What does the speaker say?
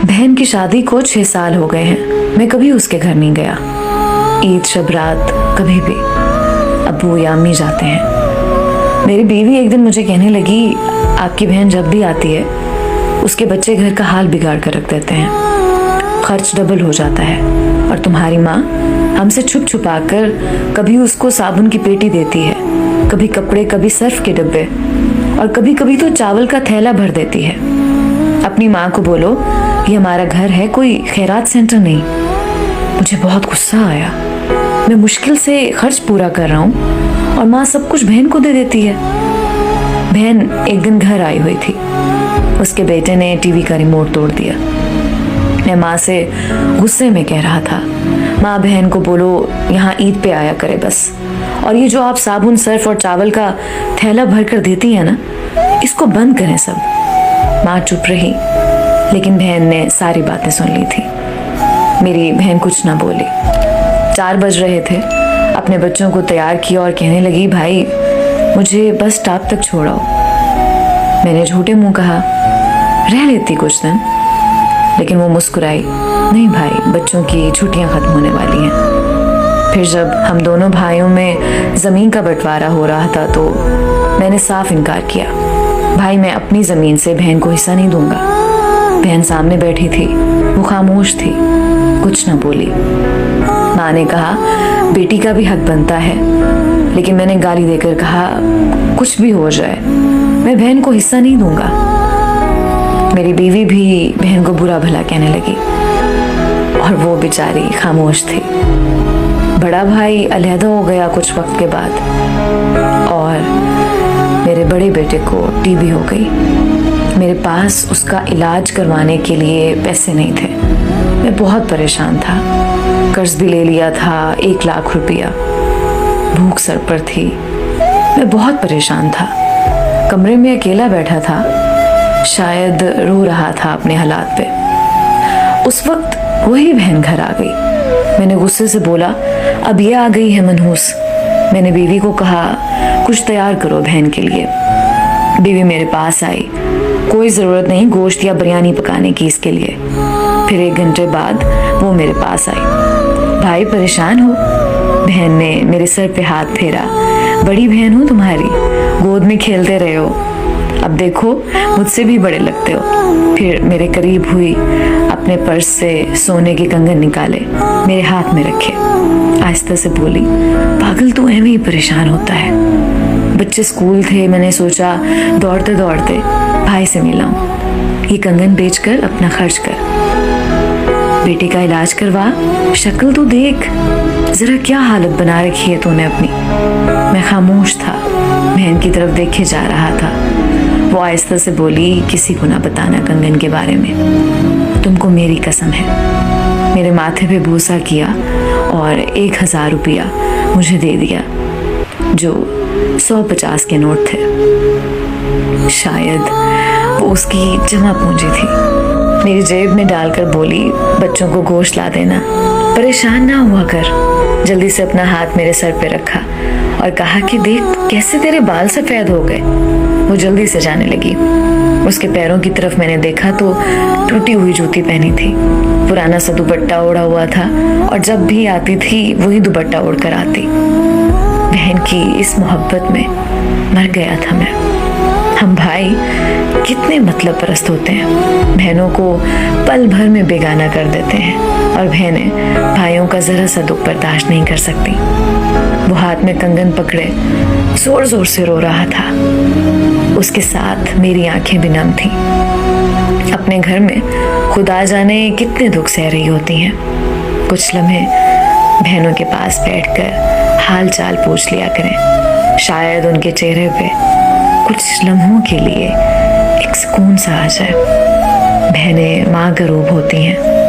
बहन की शादी को 6 साल हो गए हैं। मैं कभी उसके घर नहीं गया। ईद शब रात कभी भी अब्बू या अम्मी जाते हैं। मेरी बीवी एक दिन मुझे कहने लगी, आपकी बहन जब भी आती है उसके बच्चे घर का हाल बिगाड़ कर रख देते हैं, खर्च डबल हो जाता है। और तुम्हारी माँ हमसे छुप छुपा कर कभी उसको साबुन की पेटी देती है, कभी कपड़े, कभी सर्फ के डब्बे, और कभी कभी तो चावल का थैला भर देती है। अपनी माँ को बोलो ये हमारा घर है, कोई खैरात सेंटर नहीं। मुझे बहुत गुस्सा आया। मैं मुश्किल से खर्च पूरा कर रहा हूँ और माँ सब कुछ बहन को दे देती है। बहन एक दिन घर आई हुई थी। उसके बेटे ने टीवी का रिमोट तोड़ दिया। मैं माँ से गुस्से में कह रहा था, माँ बहन को बोलो यहाँ ईद पे आया करे बस, और ये जो आप साबुन, सर्फ और चावल का थैला भर कर देती है ना, इसको बंद करें सब। माँ चुप रही, लेकिन बहन ने सारी बातें सुन ली थी। मेरी बहन कुछ ना बोली। 4 बज रहे थे। अपने बच्चों को तैयार किया और कहने लगी, भाई मुझे बस स्टॉप तक छोड़ाओ। मैंने झूठे मुंह कहा, रह लेती कुछ दिन, लेकिन वो मुस्कुराई, नहीं भाई, बच्चों की छुट्टियां खत्म होने वाली हैं। फिर जब हम दोनों भाइयों में जमीन का बंटवारा हो रहा था तो मैंने साफ इनकार किया, भाई मैं अपनी जमीन से बहन को हिस्सा नहीं दूंगा। बहन सामने बैठी थी, वो खामोश थी, कुछ ना बोली। माँ ने कहा, बेटी का भी हक बनता है, लेकिन मैंने गाली देकर कहा, कुछ भी हो जाए मैं बहन को हिस्सा नहीं दूंगा। मेरी बीवी भी बहन को बुरा भला कहने लगी और वो बेचारी खामोश थी। बड़ा भाई अलहदा हो गया कुछ वक्त के बाद और मेरे बड़े बेटे को टीबी हो गई। मेरे पास उसका इलाज करवाने के लिए पैसे नहीं थे। मैं बहुत परेशान था। कर्ज भी ले लिया था 1 लाख रुपया। भूख सर पर थी। मैं बहुत परेशान था। कमरे में अकेला बैठा था, शायद रो रहा था अपने हालात पे। उस वक्त वही बहन घर आ गई। मैंने गुस्से से बोला, अब ये आ गई है मनहूस। मैंने बीवी को कहा, कुछ तैयार करो बहन के लिए। बीवी मेरे पास आई, कोई ज़रूरत नहीं गोश्त या बिरयानी पकाने की इसके लिए। फिर 1 घंटे बाद वो मेरे पास आई। भाई परेशान हो? बहन ने मेरे सर पे हाथ फेरा। बड़ी बहन हूँ तुम्हारी, गोद में खेलते रहे हो, अब देखो मुझसे भी बड़े लगते हो। फिर मेरे करीब हुई, अपने पर्स से सोने के कंगन निकाले, मेरे हाथ में रखे, आहिस्ता से बोली, पागल तू ऐਵੇਂ ही परेशान होता है। बच्चे स्कूल थे, मैंने सोचा दौड़ते दौड़ते भाई से मिलाऊं। ये कंगन बेचकर अपना खर्च कर, बेटे का इलाज करवा, शक्ल तो देख, जरा क्या हालत बना रखी है तूने अपनी। मैं खामोश था, बहन की तरफ देखे जा रहा था। वो आहिस्ता से बोली, किसी को ना बताना कंगन के बारे में, तुमको मेरी कसम है। मेरे माथे पे बूसा किया और 1000 रुपया मुझे दे दिया, जो 150 के नोट थे। शायद वो उसकी जमा पूंजी थी। मेरी जेब में डालकर बोली, बच्चों को गोश्त ला देना, परेशान ना हुआ कर। जल्दी से अपना हाथ मेरे सर पे रखा और कहा कि देख कैसे तेरे बाल सफेद हो गए। वो जल्दी से जाने लगी। उसके पैरों की तरफ मैंने देखा तो टूटी हुई जूती पहनी थी, पुराना सा दुपट्टा ओढ़ा हुआ था, और जब भी आती थी वही दुपट्टा ओढ़कर आती। बहन की इस मोहब्बत में मर गया था मैं। हम भाई कितने मतलब परस्त होते हैं, बहनों को पल भर में बेगाना कर देते हैं, और बहनें भाइयों का जरा सा दुख बर्दाश्त नहीं कर सकती। वो हाथ में कंगन पकड़े जोर जोर से रो रहा था। उसके साथ मेरी आंखें भी नम थीं। अपने घर में खुदा जाने कितने दुख सह रही होती हैं। कुछ लम्हे बहनों के पास बैठकर हाल चाल पूछ लिया करें, शायद उनके चेहरे पे कुछ लम्हों के लिए एक सुकून सा आ जाए। बहनें माँ का रूप होती हैं।